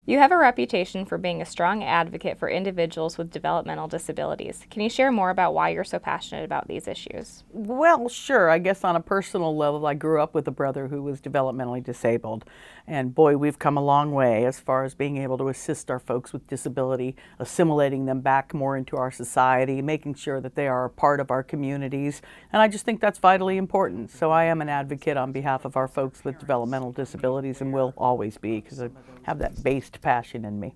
You have a reputation for being a strong advocate for individuals with developmental disabilities. Can you share more about why you're so passionate about these issues? Well, sure. I guess on a personal level, I grew up with a brother who was developmentally disabled. And boy, we've come a long way as far as being able to assist our folks with disability, assimilating them back more into our society, making sure that they are a part of our communities. And I just think that's vitally important. So I am an advocate on behalf of our folks with developmental disabilities and will always be, because I have that based passion in me.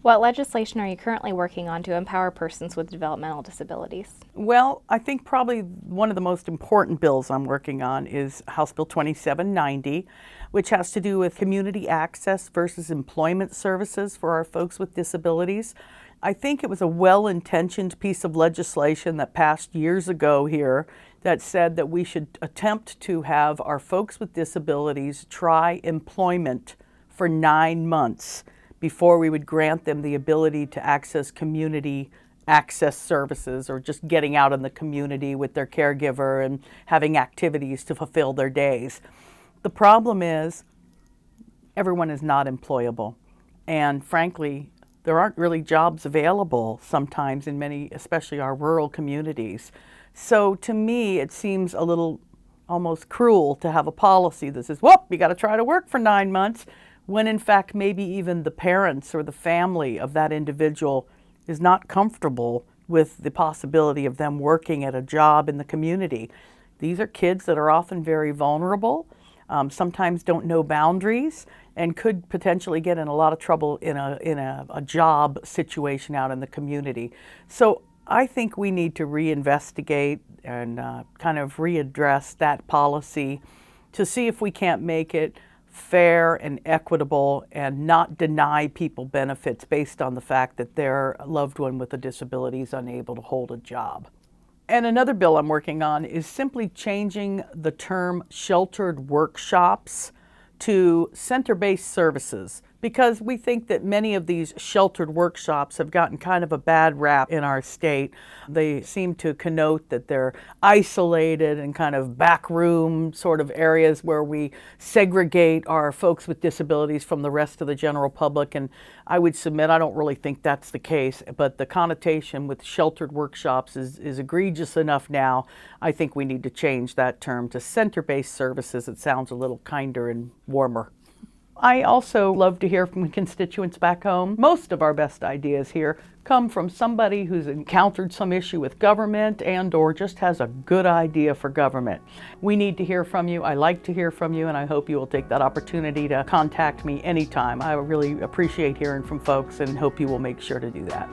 What legislation are you currently working on to empower persons with developmental disabilities? Well, I think probably one of the most important bills I'm working on is House Bill 2790, which has to do with community access versus employment services for our folks with disabilities. I think it was a well-intentioned piece of legislation that passed years ago here that said that we should attempt to have our folks with disabilities try employment for 9 months before we would grant them the ability to access community access services, or just getting out in the community with their caregiver and having activities to fulfill their days. The problem is everyone is not employable, and frankly there aren't really jobs available sometimes in many, especially our rural communities. So to me it seems a little almost cruel to have a policy that says, well, you got to try to work for 9 months, when in fact maybe even the parents or the family of that individual is not comfortable with the possibility of them working at a job in the community. These are kids that are often very vulnerable, sometimes don't know boundaries, and could potentially get in a lot of trouble in a job situation out in the community. So I think we need to reinvestigate and kind of readdress that policy to see if we can't make it fair and equitable and not deny people benefits based on the fact that their loved one with a disability is unable to hold a job. And another bill I'm working on is simply changing the term sheltered workshops to center-based services, because we think that many of these sheltered workshops have gotten kind of a bad rap in our state. They seem to connote that they're isolated and kind of backroom sort of areas where we segregate our folks with disabilities from the rest of the general public. And I would submit I don't really think that's the case, but the connotation with sheltered workshops is egregious enough now. I think we need to change that term to center-based services. It sounds a little kinder and warmer. I also love to hear from constituents back home. Most of our best ideas here come from somebody who's encountered some issue with government and or just has a good idea for government. We need to hear from you. I like to hear from you, and I hope you will take that opportunity to contact me anytime. I really appreciate hearing from folks and hope you will make sure to do that.